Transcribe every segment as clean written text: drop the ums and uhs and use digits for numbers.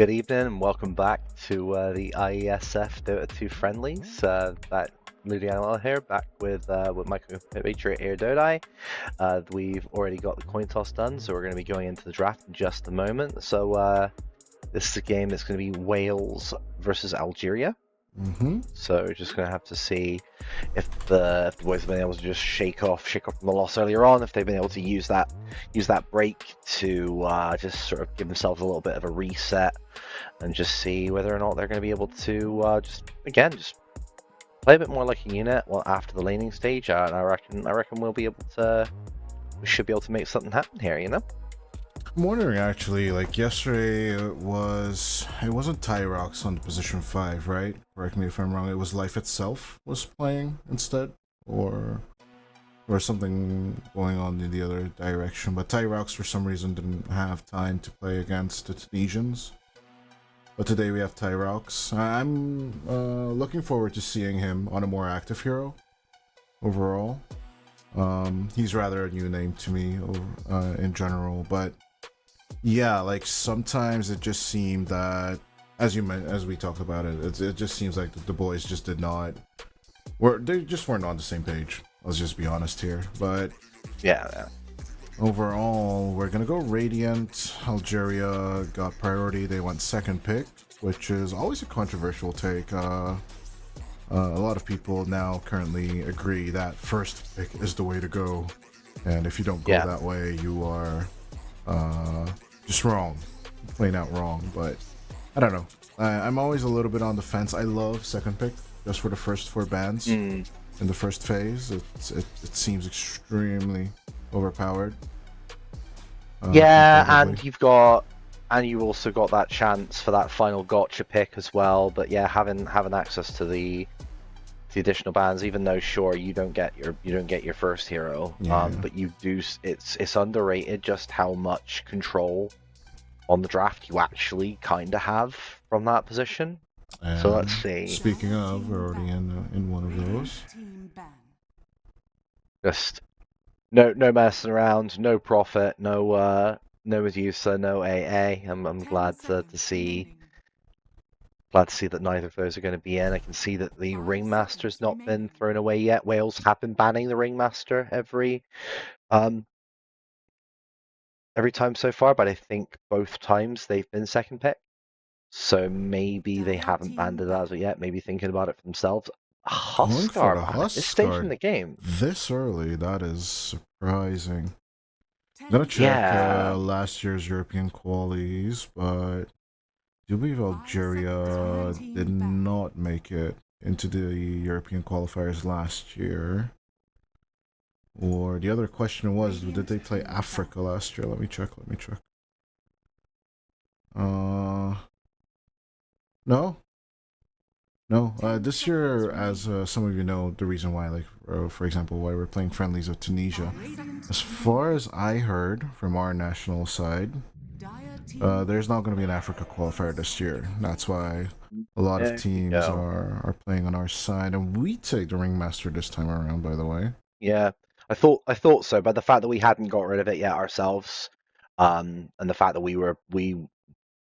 Good evening and welcome back to the IESF Dota 2 Friendlies. That Ludejano here, back with my compatriot here, doedie. We've already got the coin toss done, so we're going to be going into the draft in just a moment. So this is a game that's going to be Wales versus Algeria. So we're just going to have to see if the boys have been able to just shake off the loss earlier on, if they've been able to use that break to just sort of give themselves a little bit of a reset, and just see whether or not they're going to be able to just play a bit more like a unit. Well, after the laning stage, and I reckon we should be able to make something happen here. I'm wondering actually, like yesterday it wasn't Tyrox on the position 5, right? Correct me if I'm wrong, it was Life itself was playing instead, or something going on in the other direction, but Tyrox for some reason didn't have time to play against the Tunisians. But today we have Tyrox. I'm looking forward to seeing him on a more active hero overall. He's rather a new name to me in general, but yeah, like sometimes it just seemed that, as we talked about it just seems like the boys just they just weren't on the same page. Let's just be honest here. But Yeah. overall, we're gonna go Radiant. Algeria got priority. They went second pick, which is always a controversial take. A lot of people now currently agree that first pick is the way to go, and if you don't go that way, you are just wrong, plain out wrong. But I don't know. I'm always a little bit on the fence. I love second pick just for the first 4 bans in the first phase. It seems extremely overpowered. And you've also got that chance for that final gotcha pick as well. But yeah, having access to the additional bans, even though sure you don't get your first hero, but you do. It's underrated just how much control on the draft you actually kind of have from that position. And so let's see. Speaking of, we're already in one of those. Just no messing around, no profit, no Medusa, no AA. I'm glad to see that neither of those are going to be in. I can see that the Ringmaster's not been thrown away yet. Wales have been banning the Ringmaster every time so far, but I think both times they've been second pick. So maybe they haven't banned it as of yet. Maybe thinking about it for themselves. Huskar at this stage in the game. This early, that is surprising. I'm gonna check last year's European qualies, but I do believe Algeria did not make it into the European qualifiers last year. Or the other question was, did they play Africa last year? Let me check. No. This year, as some of you know, the reason why, like, for example, why we're playing friendlies with Tunisia. As far as I heard from our national side, there's not going to be an Africa qualifier this year. That's why a lot of teams are playing on our side, and we take the Ringmaster this time around, by the way. Yeah, I thought so, but the fact that we hadn't got rid of it yet ourselves, and the fact that we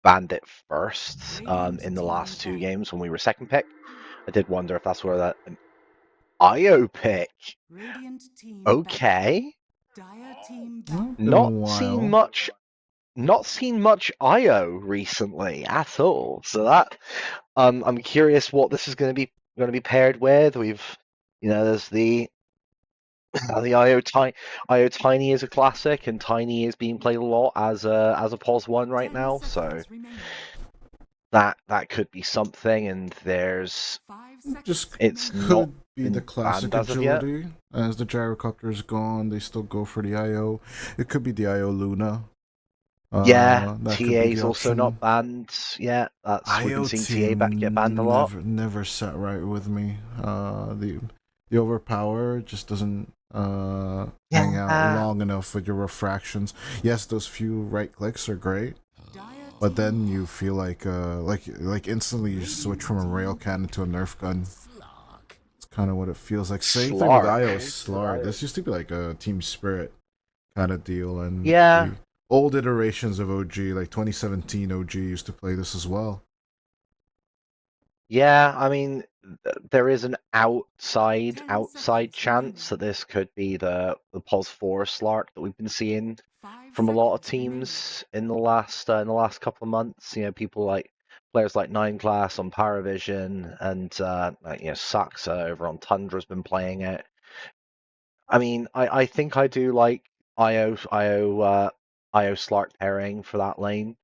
banned it first in the last 2 games when we were second pick, I did wonder if that's where that IO pick. Okay. Not seen much IO recently at all. So that I'm curious what this is going to be paired with. There's the IO Tiny is a classic, and Tiny is being played a lot as a POS 1 right now, so that could be something. And there's it's not be the classic agility. As the gyrocopter is gone, they still go for the IO. It could be the IO Luna. TA's also not banned yet. We've been seeing TA get banned a lot. Never sat right with me. The overpower just doesn't hang out long enough with your refractions. Yes, those few right clicks are great, but then you feel like instantly you switch from a rail cannon to a nerf gun. It's kind of what it feels like. Same thing with IO Slark. This used to be like a Team Spirit kind of deal, and old iterations of OG, like 2017 OG used to play this as well. Yeah, I mean, there is an outside 10 outside seconds chance that remaining. this could be the Pos 4 Slark that we've been seeing 5 from a lot of seconds remaining. teams in the last couple of months. You know, people like players like Nine Class on Paravision and like, you know, Saxa over on Tundra's been playing it. I mean, I think I do like IO Slark pairing for that lane,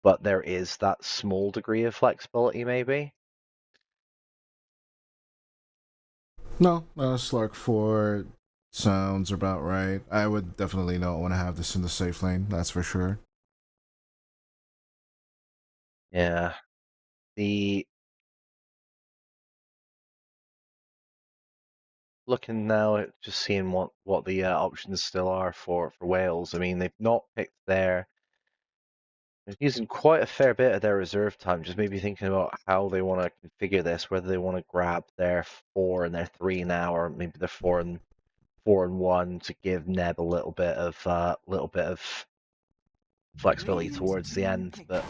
but there is that small degree of flexibility maybe. No, Slark 4 sounds about right. I would definitely not want to have this in the safe lane, that's for sure. Yeah. The looking now at just seeing what the options still are for Wales. I mean, they've not picked they're using quite a fair bit of their reserve time. Just maybe thinking about how they want to configure this, whether they want to grab their 4 and their 3 now, or maybe their 4 and 1 to give Neb a little bit of flexibility Radiant towards the team end. pick. But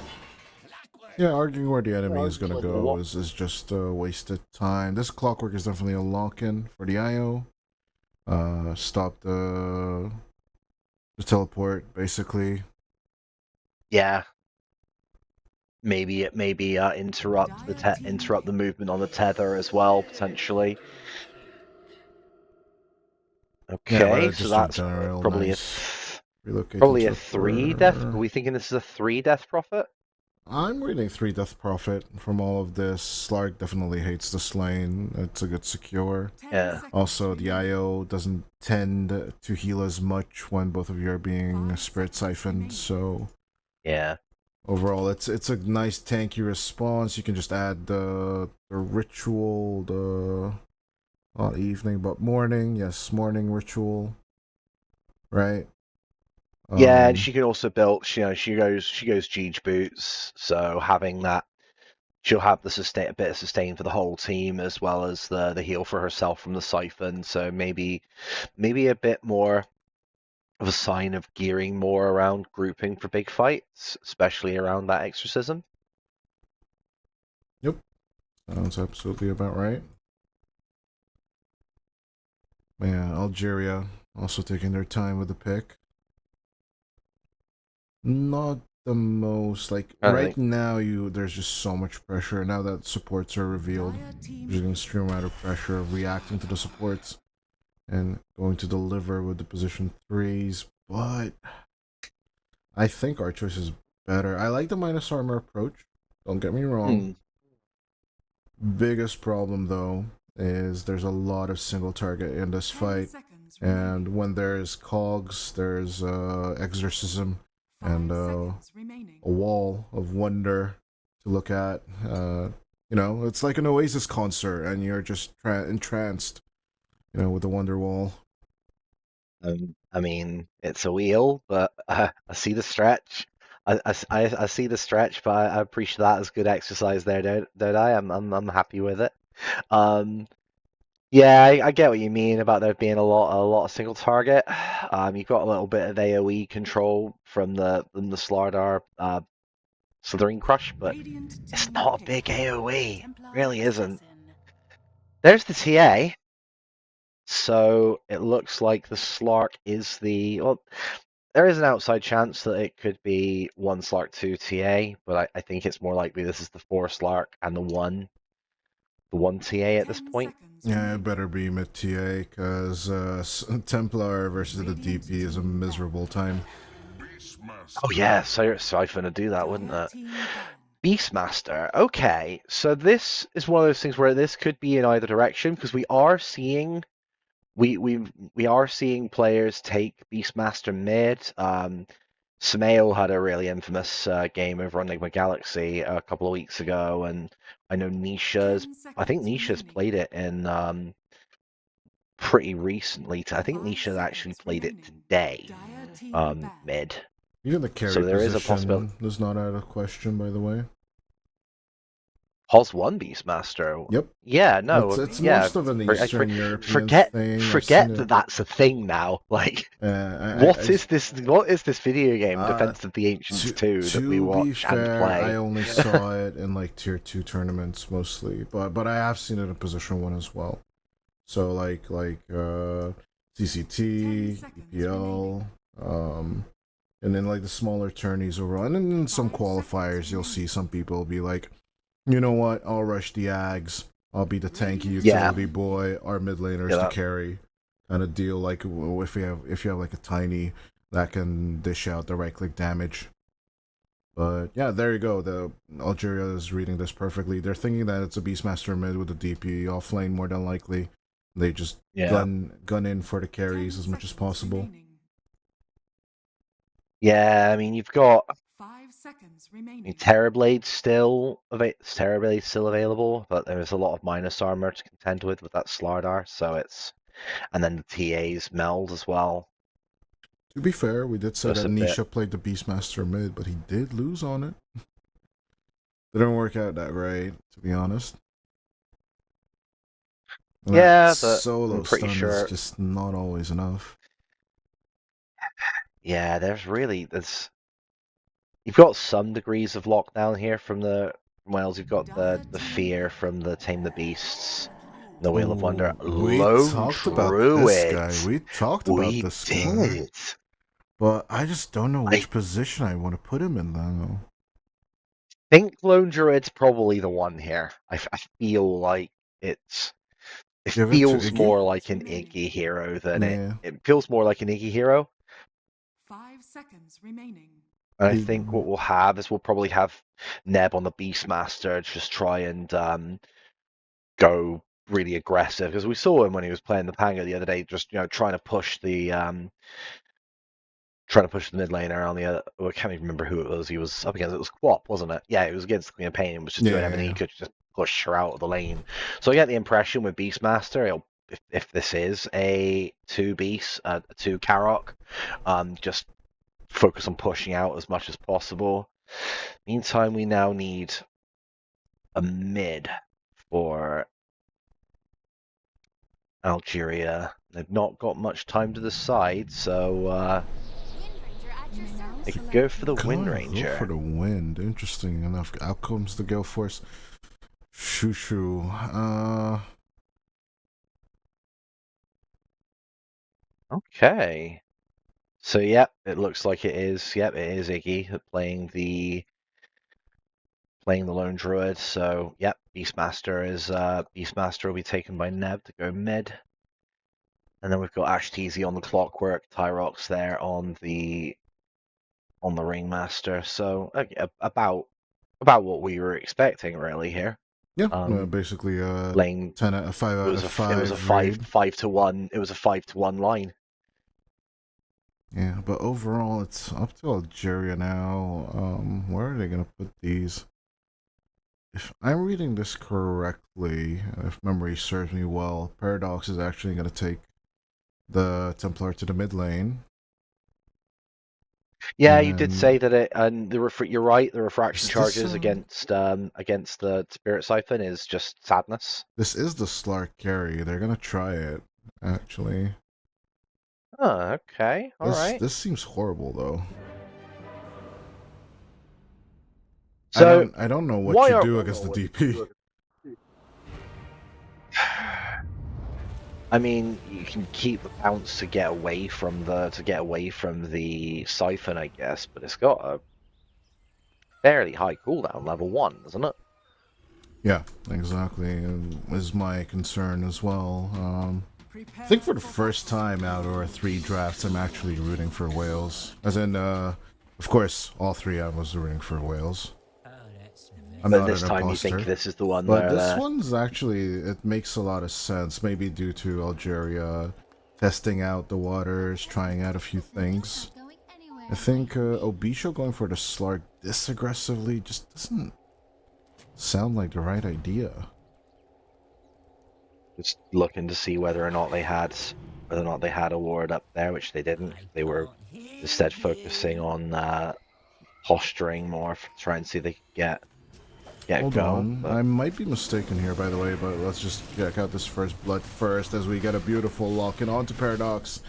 Yeah, arguing where the enemy is gonna arguing go is just wasted time. This clockwork is definitely a lock-in for the IO. Stop the teleport, basically. yeah, maybe Dire team interrupt the pick. movement on the tether as well potentially. Yeah, but Okay, it so just went that's general probably a nice. Relocate probably into a the three death. Are core. we thinking this is a 3 death prophet? I'm reading 3 Death Prophet from all of this. Slark definitely hates this lane. It's a good secure. 10 Yeah, seconds Also, the remaining. IO doesn't tend to heal as much when both of you are being 5 spirit seconds siphoned, remaining. so yeah, overall it's a nice tanky response. You can just add the ritual, the not evening but morning, yes, morning ritual, right? yeah. And Um she can also build. You know, she goes Jeej boots. So having that, she'll have the sustain a bit of sustain for the whole team as well as the heal for herself from the siphon. So maybe a bit more of a sign of gearing more around grouping for big fights, especially around that exorcism. yep, sounds absolutely about right. Yeah, Algeria also taking their time with the pick. Not the most like I right think. now. You there's just so much pressure now that supports are revealed. Dire team There's an pick. extreme amount of pressure of reacting to the supports and going to deliver with the position threes. But I think our choice is better. I like the minus armor approach. Don't get me wrong. Hmm. Biggest problem though is there's a lot of single target in this 10 fight, seconds and remaining. when there's cogs, there's exorcism and 5 seconds remaining. a wall of wonder to look at. It's like an Oasis concert, and you're just entranced, with the wonder wall. I mean, it's a wheel, but I see the stretch. I see the stretch, but I appreciate that as good exercise there, don't I? I'm happy with it. Um, yeah, I get what you mean about there being a lot of single target. You've got a little bit of AOE control from the Slardar Slithering Crush, but Radiant it's team not a pick. big AOE. Templar Really isn't. assassin. There's the TA. So it looks like the Slark is well, there is an outside chance that it could be one Slark, two TA, but I think it's more likely this is the 4 Slark and the one TA at this 10 point. seconds Yeah, it remaining. better be mid TA because Templar versus the Radiant DP is a team ban. miserable time. Oh yeah, so I'm gonna do that, wouldn't Dire it? team ban. Beastmaster. Okay, so this is one of those things where this could be in either direction because we are seeing players take Beastmaster mid. Smail had a really infamous game over on Enigma Galaxy a couple of weeks ago, and I know 10 I think seconds Nisha's remaining. played it in pretty recently. I think 5 Nisha actually seconds played it remaining. today, Dire team ban. mid. Even the So carry there is a possibility. position is not out of question, by the way. Pos one Beastmaster. Yep. Yeah, no, It's yeah. most of an For- I Eastern European forget thing. I've seen forget it. that that's a thing now. Like, I what is this? What is this video game, uh, Defense of the Ancients to 2, that we be watch and fair, I play? only saw it in like tier 2 tournaments mostly, but I have seen it in position 1 as well. So like CCT, 10 seconds EPL, and then like the smaller tourneys overall, and then in some 5 seconds qualifiers you'll remaining. see some people be like, you know what, I'll rush the Ags, I'll be the tanky Yeah. utility boy, our mid laner's Yeah, the that- carry, kind of deal. Like if you have like a tiny that can dish out the right click damage. But yeah, there you go. The Algeria is reading this perfectly. They're thinking that it's a Beastmaster mid with a DP off lane more than likely. They just Yeah. gun in for the carries 10 as much as seconds possible. remaining. Yeah, I mean, you've got 5 seconds remaining. Terrorblade Terrorblade's still available, but there's a lot of minus armor to contend with that Slardar, so it's, and then the TA's meld as well. To be fair, we did say Just that a bit. Nisha played the Beastmaster mid, but he did lose on it. Didn't work out that right, to be honest. And Yeah, that but solo I'm pretty stun sure. is just not always enough. Yeah, there's. You've got some degrees of lockdown here from the Wales. You've got the fear from the Tame the Beasts, the Wheel of Wonder. We Lone talked about this guy. Druids. We talked about We this guy. did. But I just don't know which I position I want to put him in, though. think Lone Druid's probably the one here. I feel like it Give it to feels Iggy? more like an Iggy hero than Yeah. it feels more like an Iggy hero. 5 seconds remaining. And I He- think what we'll have is we'll probably have Neb on the Beastmaster just try and go really aggressive, because we saw him when he was playing the Panga the other day, just trying to push the mid laner on the other. I can't even remember who it was. He was up against. It was Quap, wasn't it? Yeah, it was against Queen of Pain and was just doing Yeah, everything yeah. he could to just push her out of the lane. So I get the impression with Beastmaster, if this is a 2 Beast, a 2 Karok, just focus on pushing out as much as possible. Meantime, we now need a mid for Algeria. They've not got much time to decide, so they could go for the Wind Go Ranger. for the wind. Interesting enough. Out comes the Gale Force. Shoo. Okay. So yep, it looks like it is. Yep, it is Iggy playing the Lone Druid. So yep, Beastmaster will be taken by Neb to go mid. And then we've got Ash Teasy on the Clockwork, Tyrox there on the Ringmaster. So about what we were expecting really here. Yeah, basically Lane 10 out of 5 out of 5. it was a 5-to-1. It was a 5-to-1 line. Yeah, but overall it's up to Algeria now. Where are they gonna put these? If I'm reading this correctly, if memory serves me well, Paradox is actually gonna take the Templar to the mid lane. Yeah, you did And say that it, and you're right. The refraction Is this, charges against the Spirit Siphon is just sadness. this is the Slark carry. They're gonna try it, actually. Oh, okay, all right. This seems horrible though. So I don't know why what you are- do against the DP. I mean, you can keep the bounce to get away from the Siphon, I guess, but it's got a fairly high cooldown, level 1, doesn't it? Yeah, exactly. Is my concern as well. I think for the first time out of our 3 drafts, I'm actually rooting for Wales. As in, of course, all 3 I was rooting for Wales. I'm But not this an time imposter. you think this is the one But where this one's actually, it makes a lot of sense. Maybe due to Algeria testing out the waters, trying out a few things. I think Obisho going for the Slark this aggressively just doesn't sound like the right idea. just looking to see whether or not they had a ward up there, which they didn't. They were instead focusing on posturing more, trying to see if they could get get Hold going. on. But... I might be mistaken here, by the way, but let's just check out this first blood first as we get a beautiful lock-in onto Paradox.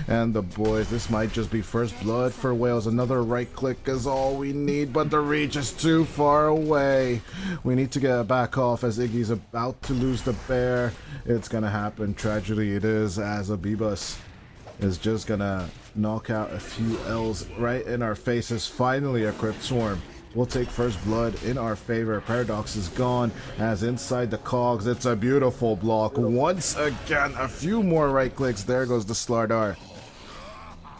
And the boys, this might just be first blood for Wales. Another right click is all we need, but the reach is too far away. We need to get back off as Iggy's about to lose the bear. It's gonna happen. Tragedy it is, as Abibus is just gonna knock out a few L's right in our faces. Finally a Crypt Swarm. We'll take first blood in our favor. Paradox is gone as inside the cogs. It's a beautiful block. Once again, a few more right clicks. There goes the Slardar.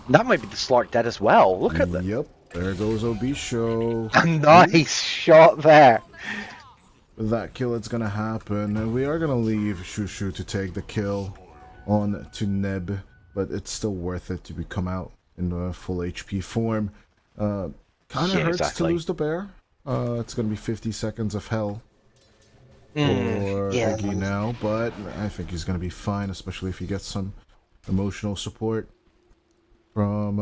That might be the Slark dead as well. Look at that. Yep, there goes Obisho. A nice shot there. With that kill, it's gonna happen. And we are gonna leave Shushu to take the kill on to Neb, but it's still worth it to come out in the full HP form. Kind of hurts to lose the bear. It's going to be 50 seconds of hell for Iggy now, but I think he's going to be fine, especially if he gets some emotional support from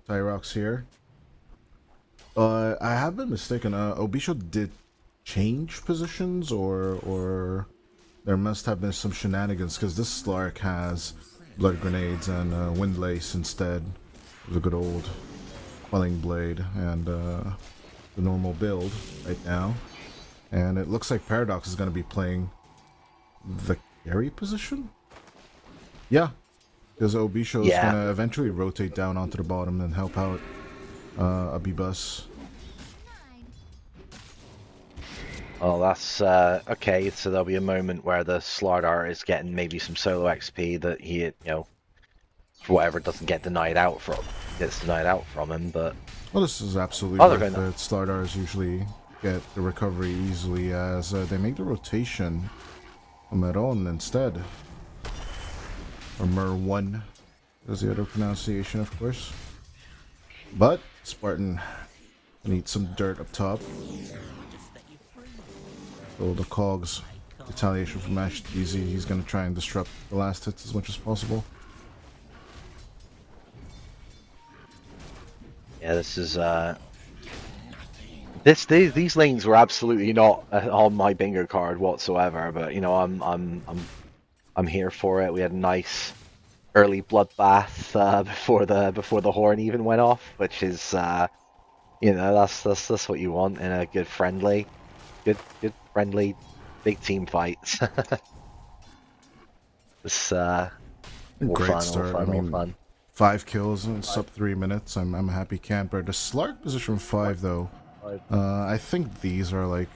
Tyrox here. I have been mistaken. Obisho did change positions, or there must have been some shenanigans, because this Slark has blood grenades and windlace instead of the good old Quelling Blade and the normal build right now. And it looks like Paradox is going to be playing the carry position? Yeah, because Obisho is going to eventually rotate down onto the bottom and help out Abibus. Oh, that's okay. So there'll be a moment where the Slardar is getting maybe some solo XP that he, you know, for whatever doesn't get denied out from. Gets denied out from him, but well, this is absolutely worth it. Slardars usually get the recovery easily as they make the rotation on Meron instead. Or Mer1 is the other pronunciation, of course. But Spartan needs some dirt up top. So the Cogs retaliation from Ash easy. He's going to try and disrupt the last hits as much as possible. Yeah, this is these lanes were absolutely not on my bingo card whatsoever. But you know, I'm here for it. We had a nice early bloodbath before the horn even went off, which is you know, that's what you want in a good friendly, big team fight. It's great start. I mean, fun. 5 kills in sub 3 minutes. I'm a happy camper. The Slark position 5 though. I think these are like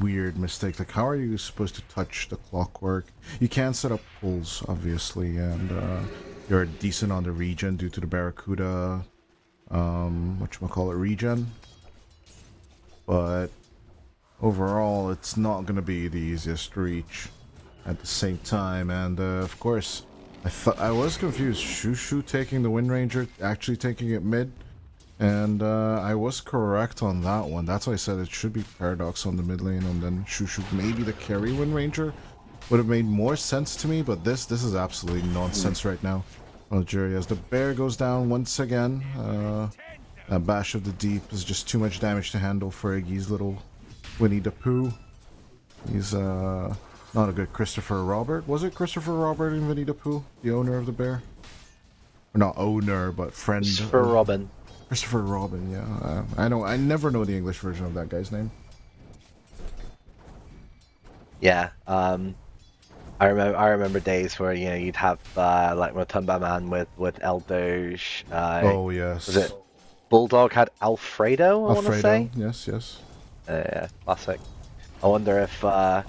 weird mistakes. Like, how are you supposed to touch the clockwork? You can set up pulls, obviously, and you're decent on the regen due to the Barracuda whatchamacallit regen. But overall, it's not gonna be the easiest to reach at the same time, and of course, I was confused. Shushu taking the Wind Ranger, actually taking it mid, and I was correct on that one. That's why I said it should be Paradox on the mid lane, and then Shushu maybe the carry Wind Ranger would have made more sense to me. But this is absolutely nonsense right now. Algeria, as the bear goes down once again. A Bash of the Deep is just too much damage to handle for Iggy's little Winnie the Pooh. He's not a good Christopher Robert. Was it Christopher Robert in Winnie the Pooh, the owner of the bear? Or not owner, but friend. Christopher Robin. Christopher Robin, yeah. I never know the English version of that guy's name. Yeah, I remember days where, you know, you'd have like Rotunda Man with El Doge. Oh yes. Was it Bulldog had Alfredo? I want to say. Yes. Yeah, classic. I wonder if I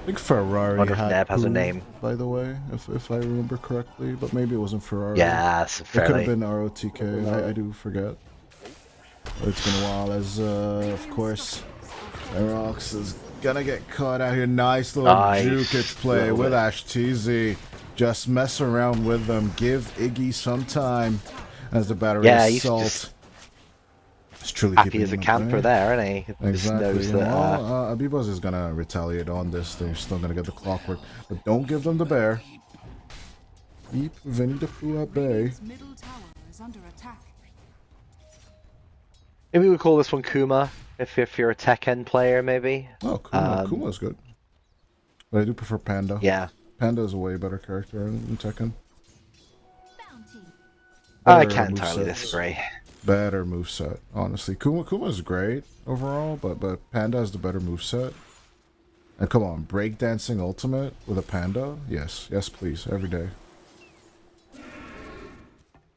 think Ferrari had Neb has a name. By the way, if I remember correctly, but maybe it wasn't Ferrari. Yeah, it could have been ROTK. I do forget. But it's been a while. As of course, Aerox is gonna get caught out here. Nice little juke it play with Ash TZ. Just mess around with them. Give Iggy some time as the battery assault. It's truly happy as a camper there, isn't he? Exactly. Just knows that, Abibus is gonna retaliate on this. They're still gonna get the clockwork, but don't give them the bear. Keep Vinny the Pooh at bay. Middle tower is under attack. Maybe we call this one Kuma, if you're a Tekken player, maybe. Oh, Kuma's good. But I do prefer Panda. Yeah. Panda is a way better character in Tekken. I Better can't entirely movesets. disagree. Better moveset, honestly. Kuma's great overall, but Panda has the better moveset. And come on, breakdancing ultimate with a panda? Yes, yes, please, every day.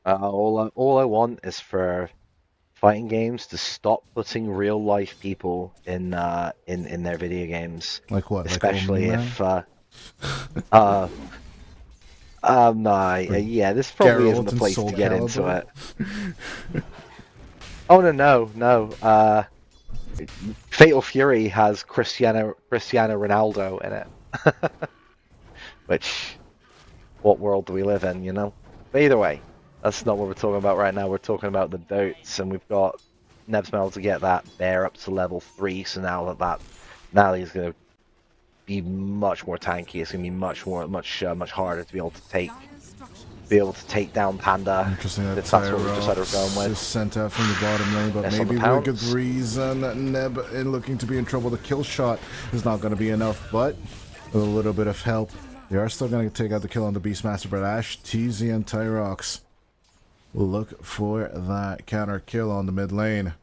All I want is for fighting games to stop putting real life people in their video games, Like what? Like especially Omni-Man? if no, Like yeah, this probably isn't Geralt the and place Soul to get into Calibur? it. Oh no. Fatal Fury has Cristiano Ronaldo in it. Which, what world do we live in, you know? But either way, that's not what we're talking about right now. We're talking about the Dotes, and we've got Neb's been able to get that bear up to level 3. So now he's going to be much more tanky. It's going to be much harder to be able to take down Panda. Interesting that If that's what we decided we're going Tyrox with. is sent out from the bottom lane, but Yes, on the maybe with a good pounce. reason. Neb in looking to be in trouble. The kill shot is not going to be enough, but with a little bit of help, they are still going to take out the kill on the Beastmaster. But Ash, TZ, and Tyrox will look for that counter kill on the mid lane.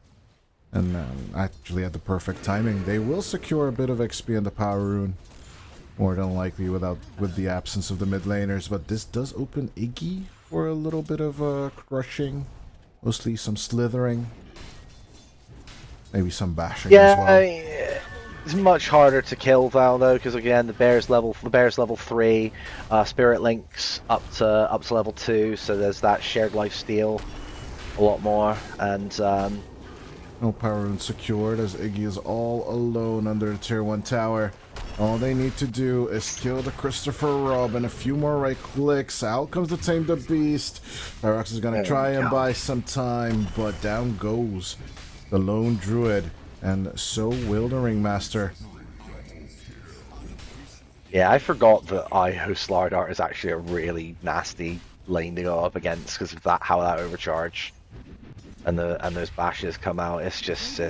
And actually at the perfect timing, they will secure a bit of XP in the power rune. More than likely with the absence of the mid laners, but this does open Iggy for a little bit of crushing, mostly some slithering, maybe some bashing as well. It's much harder to kill now though, because again the bear's level 3, Spirit Links up to level 2, so there's that shared life steal a lot more, and No power rune secured as Iggy is all alone under the tier 1 tower. All they need to do is kill the Christopher Robin. A few more right clicks. Out comes the Tame the Beast. Tyrox is going to try and buy some time, but down goes the lone druid. And so will the Ringmaster. yeah, I forgot that Iho Slardart is actually a really nasty lane to go up against because of how that overcharge and those bashes come out. It's just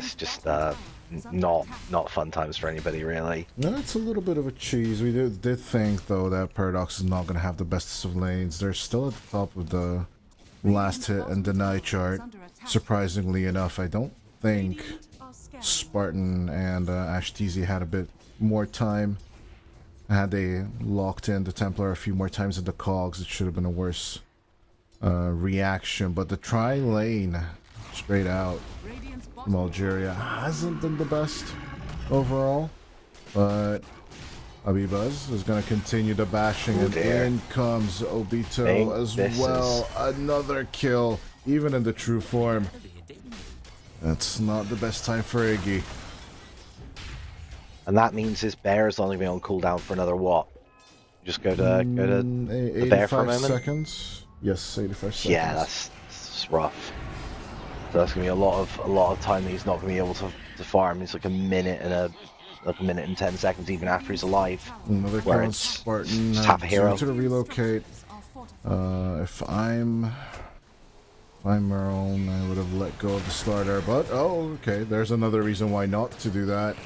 not fun times for anybody really. That's a little bit of a cheese. We did think though that Paradox is not going to have the bestest of lanes. They're still at the top of the last hit and deny chart. Surprisingly enough, I don't think Spartan and Ash TZ had a bit more time. Had they locked in the Templar a few more times in the cogs, it should have been a worse reaction. But the tri-lane straight out from Algeria hasn't been the best overall. But Abibaz is going to continue the bashing, and in comes Obito as well. Another kill, even in the true form. That's not the best time for Iggy. And that means his bear is only going to be on cooldown for another what? Just go to the bear for a moment? Seconds. Yes, 85 seconds. Yeah, that's rough. So that's gonna be a lot of time that he's not gonna be able to farm. It's like a minute and 10 seconds even after he's alive. Another kill on Spartan. Just half a hero. To relocate. If I'm Merle, I would have let go of the starter, but oh, okay. There's another reason why not to do that.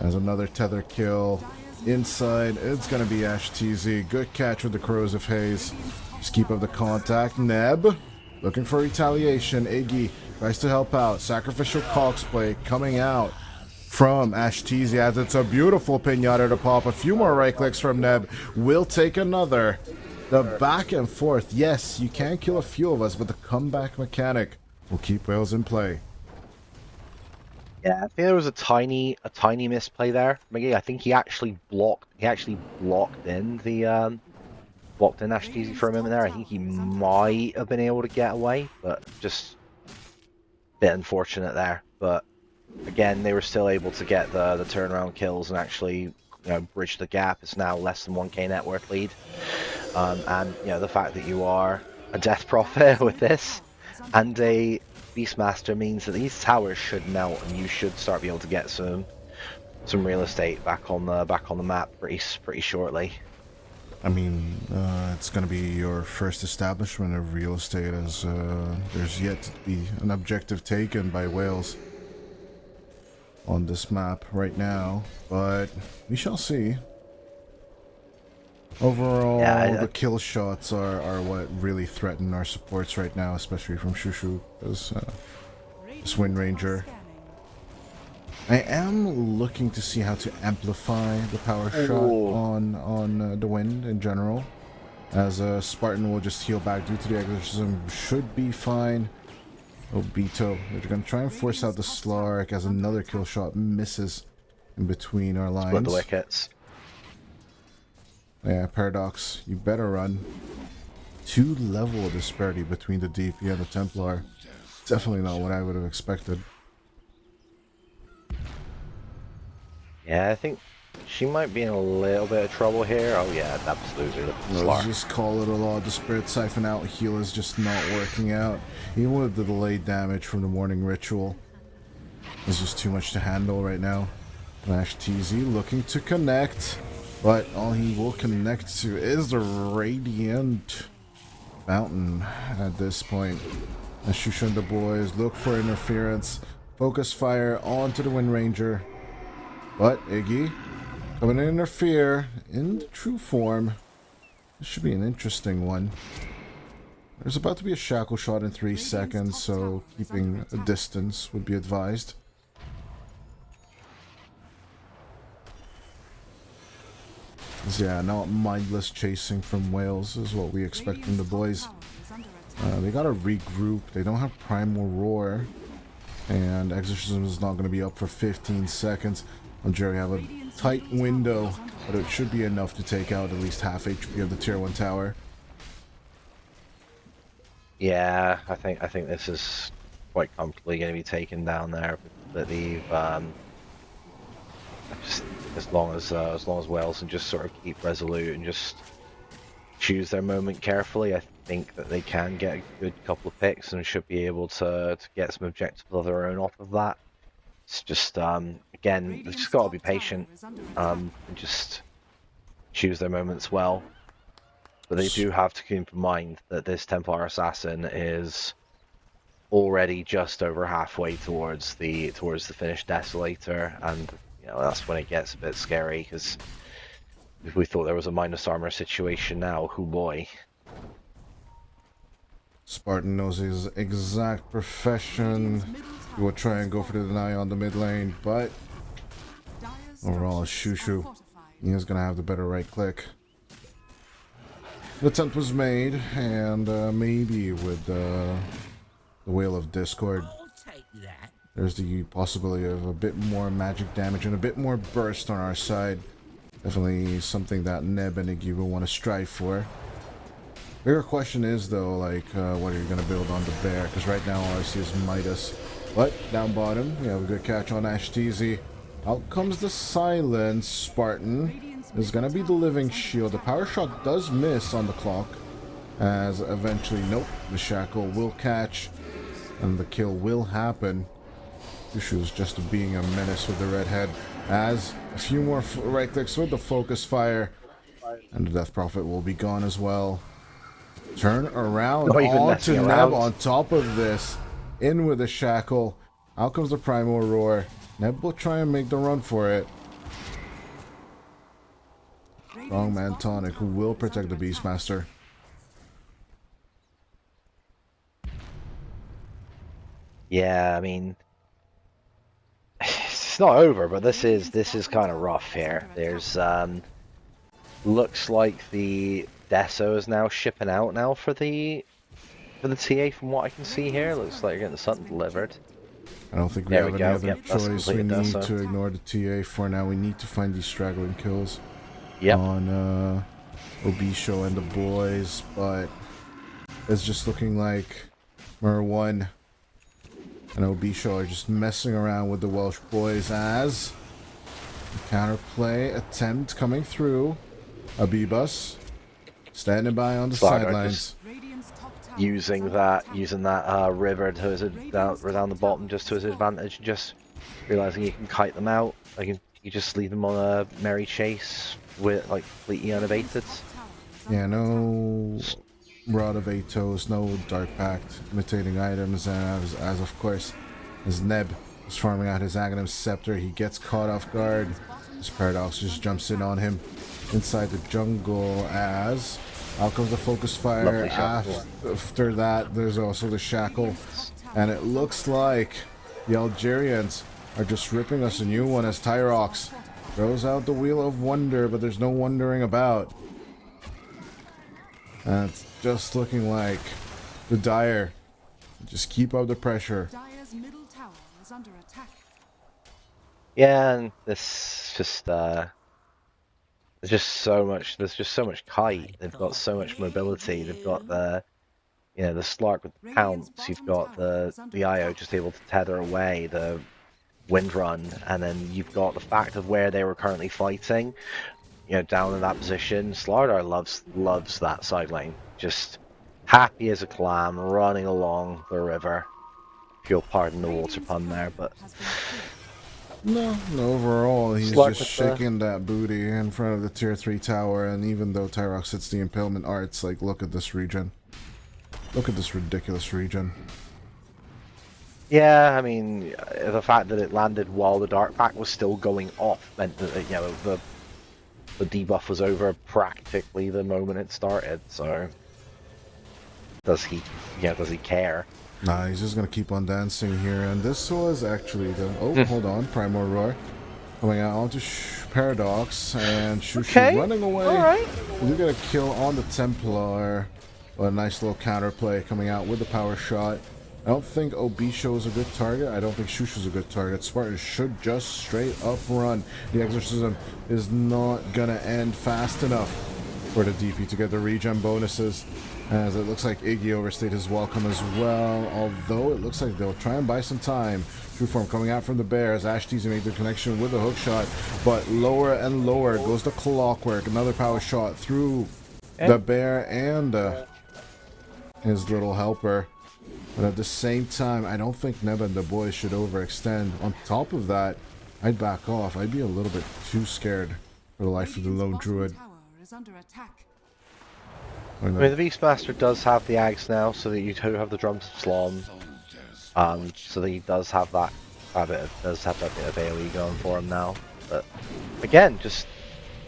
There's another tether kill inside. It's gonna be Ash TZ. Good catch with the Crows of Haze. Just keep up the contact. Neb looking for retaliation. Iggy tries to help out. Sacrificial Cox play coming out from Ash TZ as it's a beautiful pinata to pop. A few more right clicks from Neb. Will take another. The back and forth. Yes, you can kill a few of us, but the comeback mechanic will keep Wales in play. Yeah, I think there was a tiny misplay there. Mickey, I think he actually blocked in Ash TZ for a moment there. I think he might have been able to get away, but just a bit unfortunate there. But again, they were still able to get the turnaround kills and actually bridge the gap. It's now less than 1k net worth lead. And the fact that you are a Death Prophet with this and a Beastmaster means that these towers should melt, and you should start being able to get some real estate back on the map pretty shortly. I mean, it's gonna be your first establishment of real estate, as there's yet to be an objective taken by Wales on this map right now, but we shall see. Overall, Yeah, the kill shots are what really threaten our supports right now, especially from Shushu, because this Wind Ranger. I am looking to see how to amplify the power shot on the Wind in general, as Spartan will just heal back due to the exorcism, should be fine. Obito, they're going to try and force out the Slark as another kill shot misses in between our lines. split the wickets. Yeah, Paradox, you better run. 2-level disparity between the DP and the Templar. Definitely not what I would have expected. Yeah, I think she might be in a little bit of trouble here. Oh yeah, absolutely. Let's just call it a law. The Spirit Siphon out heal is just not working out. Even with the delayed damage from the Morning Ritual, it's just too much to handle right now. Flash TZ looking to connect, but all he will connect to is the Radiant Fountain at this point. As Shushu and the boys look for interference, focus fire onto the Wind Ranger. But Iggy coming to interfere in the true form. This should be an interesting one. There's about to be a shackle shot in 3 seconds, so keeping a distance would be advised. Yeah, not mindless chasing from Wales is what we expect from the boys. They gotta regroup. They don't have Primal Roar, and Exorcism is not going to be up for 15 seconds. Algeria have a tight window, but it should be enough to take out at least half HP of the Tier 1 tower. Yeah, I think this is quite comfortably going to be taken down there. But they've just as long as Wales can just sort of keep resolute and just choose their moment carefully, I think that they can get a good couple of picks and should be able to get some objectives of their own off of that. It's just again, they've just got to be patient and just choose their moments well. But they do have to keep in mind that this Templar Assassin is already just over halfway towards the finished Desolator, and you know that's when it gets a bit scary, because if we thought there was a minus armor situation now, oh boy. Spartan knows his exact profession. He will try and go for the deny on the mid lane, but overall, Shushu, he is going to have the better right click. The attempt was made, and maybe with the Wheel of Discord, there's the possibility of a bit more magic damage and a bit more burst on our side. Definitely something that Neb and Iggy will want to strive for. Bigger question is, though, like, what are you going to build on the bear? Because right now all I see is Midas. But down bottom, we have a good catch on Ash TZ. Out comes the silence. Spartan is going to be the living shield. The power shot does miss on the clock, as eventually, nope, the shackle will catch and the kill will happen. Shushu's just being a menace with the red head, as a few more right clicks with the focus fire, and the Death Prophet will be gone as well. Turn around onto Neb on top of this. In with the shackle. Out comes the Primal Roar. Neb will try and make the run for it. Strongman Tonic, who will protect the Beastmaster. Yeah, I mean, it's not over, but this is kind of rough here. There's looks like the Deso is now shipping out now for the TA. From what I can see here, looks like you're getting something delivered. I don't think we have any other choice. We need to ignore the TA for now. We need to find these straggling kills on Obisho and the boys, but it's just looking like Mer1 and Obisho are just messing around with the Welsh boys, as the counterplay attempt coming through. Abibus standing by on the sidelines, using that river to his down the bottom just to his advantage, just realizing you can kite them out. You just leave them on a merry chase with like completely unabated. Yeah, no Rod of Eight Toes, no Dark Pact, imitating items, and as of course, as Neb is farming out his Aghanim Scepter, he gets caught off guard. This Paradox just jumps in on him inside the jungle as out comes the Focus Fire. After that, there's also the Shackle, and it looks like the Algerians are just ripping us a new one as Tyrox throws out the Wheel of Wonder, but there's no wondering about. And it's just looking like the Dire just keep up the pressure. Dire's middle tower is under attack. Yeah, and this just there's just so much kite. They've got so much mobility. They've got the the Slark with the pounce. You've got the IO just able to tether away the wind run, and then you've got the fact of where they were currently fighting. Down in that position, Slardar loves that side lane. Just happy as a clam, running along the river. If you'll pardon the water pun there, but No, overall, he's Slark just with shaking that booty in front of the tier 3 tower, and even though Tyrox hits the Impalement Arts, like, look at this region. Look at this ridiculous region. yeah, I mean, the fact that it landed while the Dark Pact was still going off meant that the debuff was over practically the moment it started. So does he care? Nah, he's just gonna keep on dancing here, and this was actually the... Oh, hold on, Primal Roar. Coming out onto Paradox, and Shushu running away. Alright. We do get a kill on the Templar. But a nice little counterplay coming out with the power shot. I don't think Obisho is a good target. I don't think Shushu's a good target. Spartan should just straight up run. The Exorcism is not gonna end fast enough for the DP to get the regen bonuses, as it looks like Iggy overstayed his welcome as well, although it looks like they'll try and buy some time. True Form coming out from the Bears. Ashtizi made the connection with the hook shot, but lower and lower goes the Clockwork. Another power shot through the Bear and his little helper. But at the same time, I don't think Neb and the boys should overextend. On top of that, I'd back off. I'd be a little bit too scared for the life of the lone druid. Tower is under attack. I mean, the Beastmaster does have the Ags now, so that you do have the Drums of Slom. So that he does have that bit of AoE going for him now. But again, just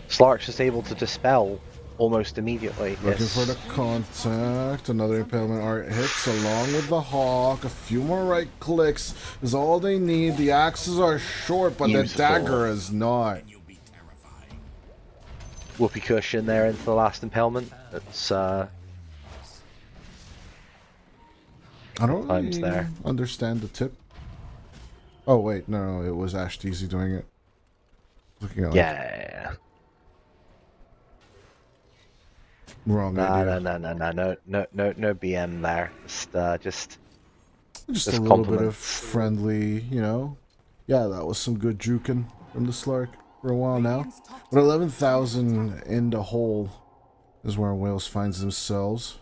Slark's just able to dispel almost immediately. Looking for the contact. Another Impalement Art hits along with the Hawk. A few more right clicks is all they need. The axes are short, but the dagger is not. Whoopee cushion there into the last impalement. It's I don't times really there. understand the tip. Oh wait, no, it was Ashtizi doing it. Looking at yeah. wrong idea. No BM there. Just a little bit of friendly, Yeah, that was some good juking from the Slark for a while now. But 11,000 in the hole is where Wales finds themselves.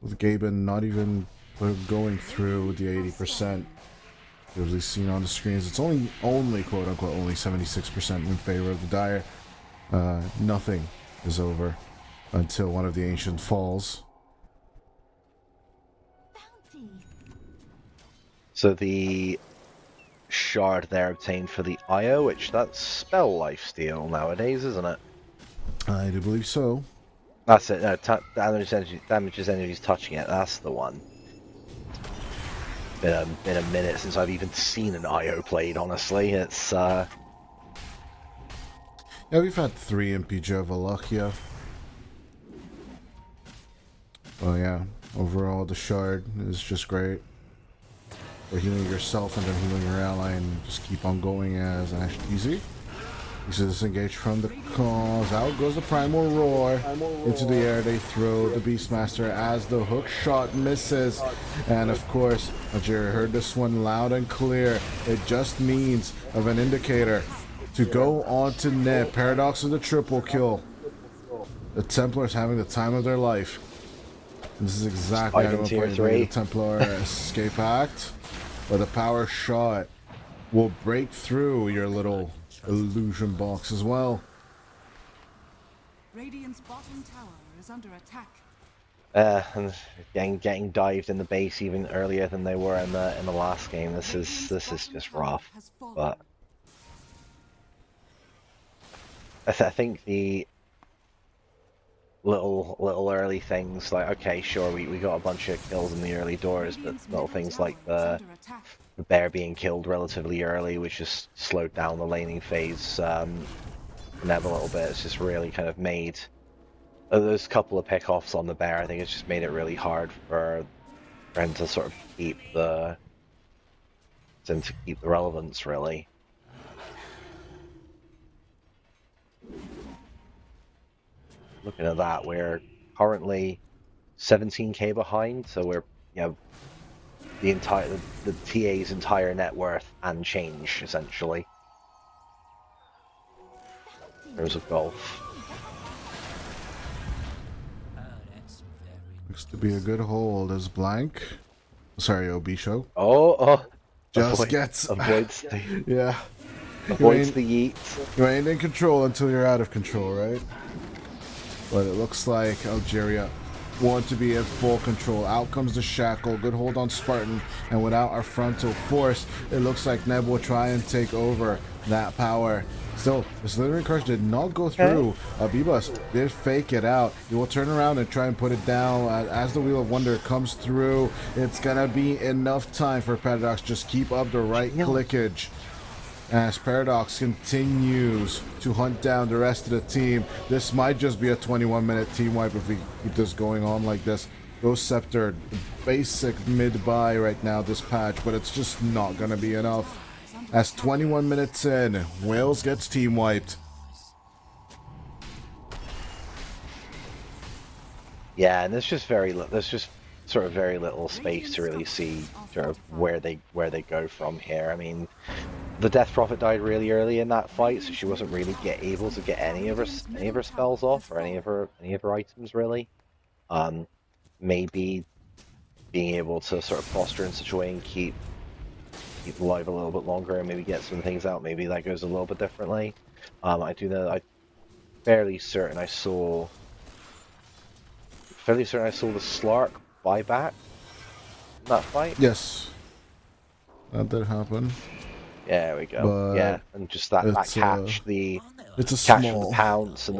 With Gaben not even going through the 80%. Usually seen on the screens. It's only quote unquote only 76% in favor of the Dire. Nothing is over until one of the Ancient falls. So the shard there obtained for the IO, which that's spell lifesteal nowadays, isn't it? I do believe so. That's it. No, damages enemies touching it. That's the one. Been a minute since I've even seen an IO played. Honestly, it's Yeah, we've had 3 MPG of Wallachia. Oh yeah, overall the shard is just great. For healing yourself and then healing your ally and just keep on going as Ashtizi. You see disengage from the cause. Out goes the Primal Roar. Into the air they throw the Beastmaster as the hook shot misses. And of course, Algeria heard this one loud and clear. It just means of an indicator to go on to Neb. Paradox with the triple kill. The Templars having the time of their life. And this is exactly how I'm playing the Templar Escape Act. But the power shot will break through your little illusion box as well. Radiant's bottom tower is under attack. And getting dived in the base even earlier than they were in the last game. This is just rough. But I think the little early things like, okay, sure, we got a bunch of kills in the early doors, but little things like the bear being killed relatively early, which just slowed down the laning phase Neb a little bit. It's just really kind of made those couple of pickoffs on the bear. I think it's just made it really hard for him to sort of keep the relevance, really. Looking at that, we're currently 17k behind, so we're the TA's entire net worth and change essentially in terms of golf. Looks to be a good hold as Blank. Sorry, OB show. Oh, Just gets avoids the yeah. avoids the yeet. You ain't in control until you're out of control, right? But it looks like Algeria want to be in full control. Out comes the shackle. Good hold on Spartan. And without our frontal force, it looks like Neb will try and take over that power. Still, the Slithering Crush did not go through. Bibas did fake it out. He will turn around and try and put it down. As the Wheel of Wonder comes through, it's going to be enough time for Paradox. Just keep up the right clickage. As Paradox continues to hunt down the rest of the team. This might just be a 21-minute team wipe if we keep this going on like this. Ghost Scepter, basic mid-buy right now this patch, but it's just not going to be enough. As 21 minutes in, Wales gets team wiped. Yeah, and there's just sort of very little space to really see sort of where they go from here. I mean, the Death Prophet died really early in that fight, so she wasn't really able to get any of her spells off or any of her items really. Maybe being able to sort of posture in such a way and keep alive a little bit longer and maybe get some things out, maybe that goes a little bit differently. I do know I'm fairly certain I saw the Slark buyback in that fight. Yes, that did happen. Yeah, there we go. But yeah, and just that catch, it's a catch small from the pounce and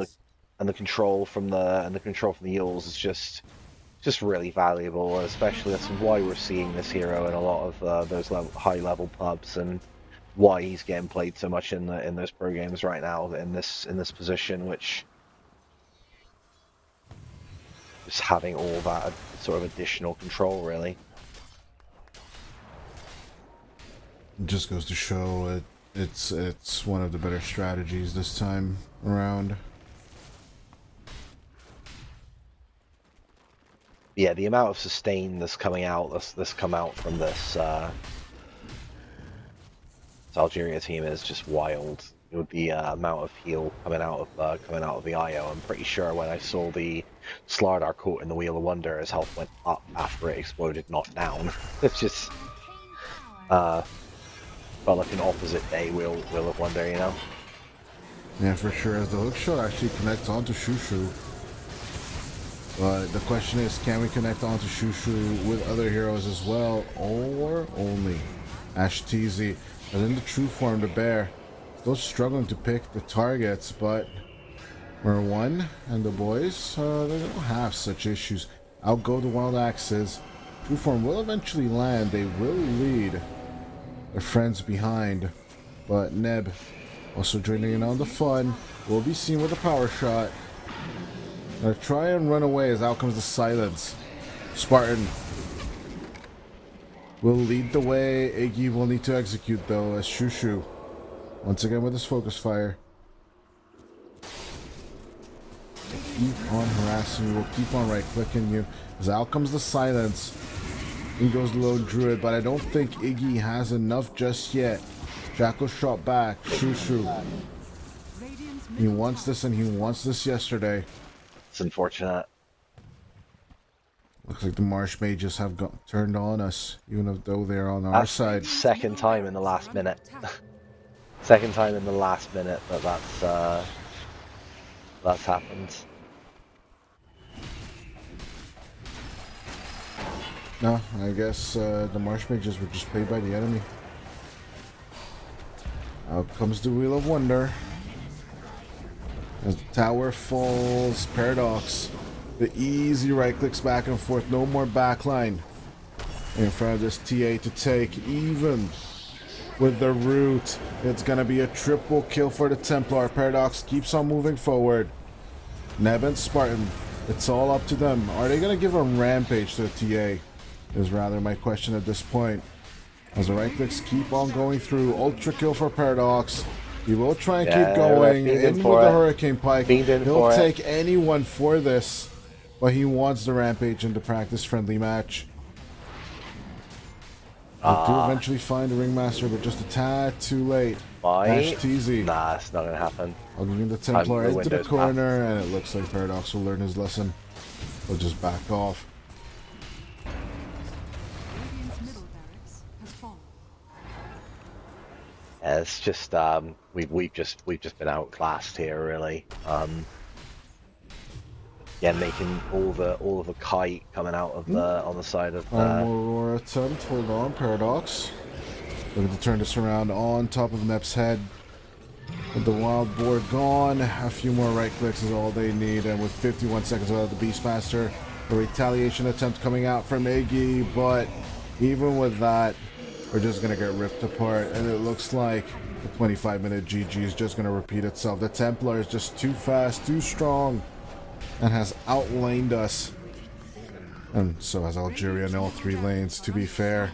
the control from the eels is just really valuable, especially that's why we're seeing this hero in a lot of those high level pubs, and why he's getting played so much in those pro games right now in this position, which just having all that sort of additional control really. It just goes to show it's one of the better strategies this time around. Yeah, the amount of sustain that's coming out, that's come out from this Algeria team is just wild. With the amount of heal coming out of the IO, I'm pretty sure when I saw the Slardar quote in the Wheel of Wonder, his health went up after it exploded, not down. It's just felt like an opposite day Wheel of Wonder, you know? Yeah, for sure. As the hook shot actually connects onto Shushu. But the question is, can we connect onto Shushu with other heroes as well, or only Ashtezi? And in the true form, the bear, still struggling to pick the targets, but Merwan and the boys, they don't have such issues. Out go the Wild Axes. True form will eventually land. They will lead their friends behind, but Neb also joining in on the fun. Will be seen with a power shot. Gonna try and run away as out comes the silence. Spartan will lead the way. Iggy will need to execute though, as Shushu once again with his focus fire. Keep on harassing you, we'll keep on right clicking you. As out comes the silence. In goes the Lone Druid, but I don't think Iggy has enough just yet. Jackal shot back. Shushu. He wants this, and he wants this yesterday. It's unfortunate. Looks like the Marsh Mages have turned on us, even though they're on our side. Second time in the last minute. Second time in the last minute that's that's happened. No, I guess the Marsh Mages were just played by the enemy. Out comes the Wheel of Wonder. As the tower falls, Paradox. The easy right clicks back and forth, no more backline in front of this TA to take. Even with the root, it's gonna be a triple kill for the Templar. Paradox keeps on moving forward. Neb and Spartan, it's all up to them. Are they gonna give a rampage to the TA? Is rather my question at this point. As the right clicks keep on going through, ultra kill for Paradox. He will try and keep going in with the Hurricane Pike. He'll take anyone for this, but he wants the rampage in the practice friendly match. They do eventually find the Ringmaster, but just a tad too late. Ash TZ. Nah, it's not gonna happen. Hugging the Templar into the corner, and it looks like Paradox will learn his lesson. He'll just back off. Yeah, it's just we've just been outclassed here, really. Yeah, making all of the kite coming out of the on the side of the Aurora attempt. Hold on, Paradox. Looking to turn this around on top of Nep's head. With the wild board gone, a few more right clicks is all they need, and with 51 seconds without the Beastmaster, a retaliation attempt coming out from Iggy, but even with that, we're just gonna get ripped apart, and it looks like the 25-minute GG is just gonna repeat itself. The Templar is just too fast, too strong, and has outlaned us. And so has Algeria in all three lanes, to be fair.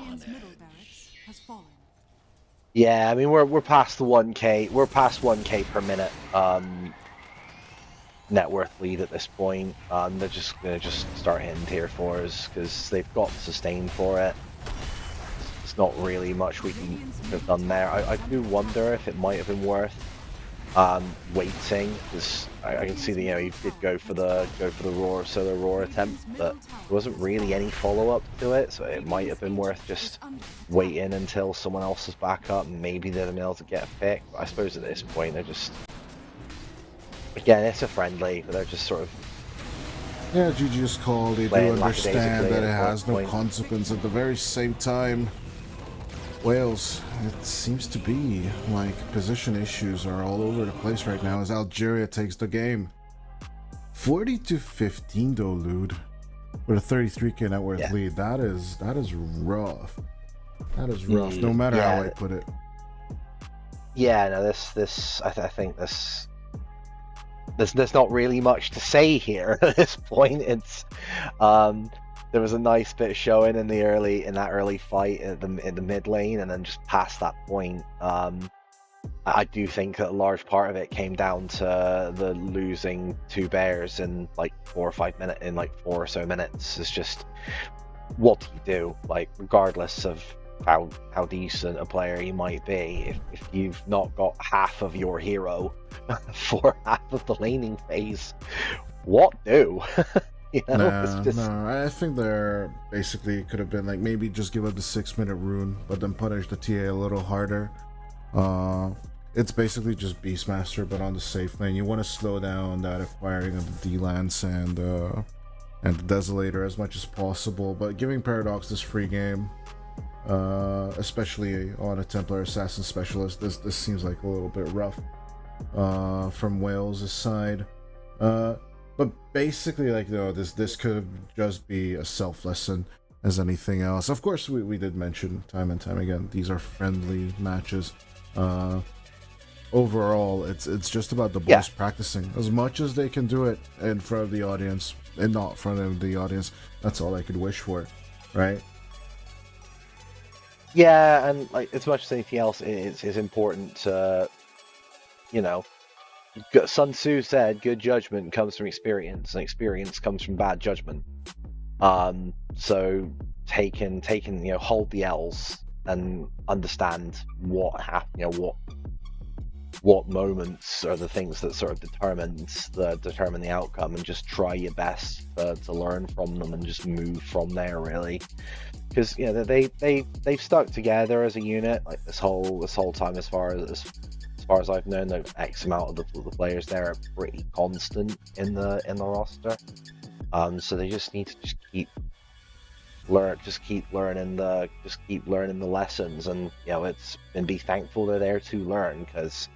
Yeah, I mean we're past the 1k. We're past 1k per minute net worth lead at this point. They're just gonna start hitting tier 4s because they've got sustain for it. It's not really much we can have done there. I do wonder if it might have been worth waiting, because I can see that, you know, he did go for the roar solo roar attempt, but there wasn't really any follow up to it, so it might have been worth just waiting until someone else is back up and maybe they'd have been able to get a pick. But I suppose at this point they're just, again, it's a friendly, but they're just sort of, yeah, GG is called. They do understand that it has no consequence. At the very same time, Wales, it seems to be like position issues are all over the place right now as Algeria takes the game. 40-15 though, Lude, with a 33k net worth lead. That is rough. That is rough, no matter how I put it. Yeah, no, I think there's not really much to say here at this point. It's there was a nice bit of showing in that early fight in the mid lane, and then just past that point, I do think that a large part of it came down to the losing 2 bears in like 4 or 5 minutes, in like 4 or so minutes. It's just, what do you do? Like, regardless of how decent a player you might be, if you've not got half of your hero for half of the laning phase, what do? You know, it's just... No, I think there basically could have been like, maybe just give up the 6-minute rune, but then punish the TA a little harder. It's basically just Beastmaster, but on the safe lane. You want to slow down that acquiring of the D-Lance and the Desolator as much as possible, but giving Paradox this free game, especially on a Templar Assassin Specialist, this seems like a little bit rough from Wales' side. But basically, like, you know, this could just be a self-lesson as anything else. Of course, we did mention time and time again, these are friendly matches. Overall, it's just about the boys practicing as much as they can do it in front of the audience and not in front of the audience. That's all I could wish for, right? Yeah, and like, as much as anything else, it's important to, you know, Sun Tzu said, good judgment comes from experience, and experience comes from bad judgment. So taking, you know, hold the L's and understand what happened, you know, what moments are the things that sort of determine the outcome, and just try your best to learn from them and just move from there, really. Because, you know, they've stuck together as a unit, like this whole time, as far far as I've known, the X amount of the players there are pretty constant in the roster. So they just need to keep learning the lessons, and be thankful they're there to learn, because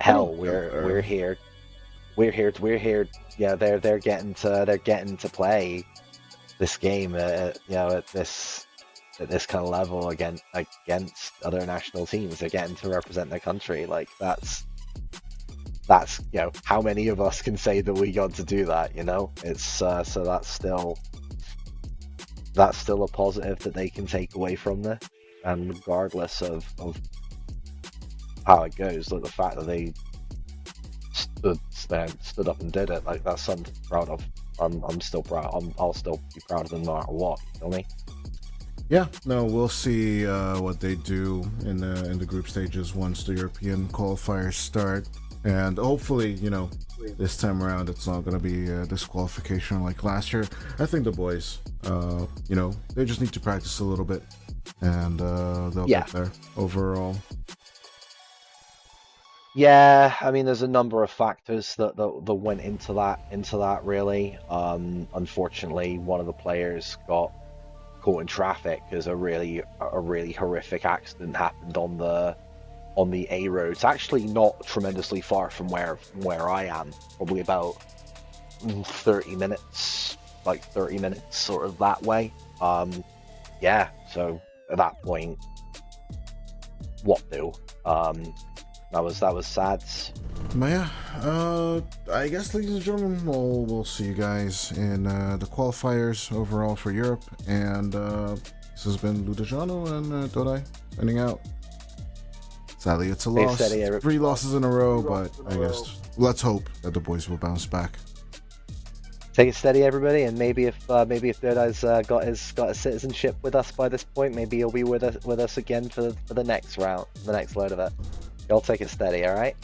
hell, we're here. Yeah, they're getting to play this game at this kind of level against other national teams. They're getting to represent their country. Like that's how many of us can say that we got to do that? It's so that's still a positive that they can take away from this, and regardless of how it goes, like the fact that they stood up and did it, like that's something to be proud of. I'm still proud. I'll still be proud of them no matter what. You know me? Yeah, no, we'll see what they do in the group stages once the European qualifiers start, and hopefully, this time around it's not going to be a disqualification like last year. I think the boys, they just need to practice a little bit, and they'll get there overall. Yeah, I mean, there's a number of factors that went into that really. Unfortunately, one of the players got caught in traffic because a really horrific accident happened on the A road. It's actually not tremendously far from where I am, probably about 30 minutes, sort of that way. Yeah, so at that point, what do? That was sad. But yeah, I guess, ladies and gentlemen, we'll see you guys in the qualifiers overall for Europe. And this has been Ludejano and doedie signing out. Sadly, it's a loss. 3 losses in a row, but I guess let's hope that the boys will bounce back. Take it steady, everybody, and maybe if doedie's got his citizenship with us by this point, maybe he'll be with us again for the next round, the next load of it. Y'all take it steady, all right?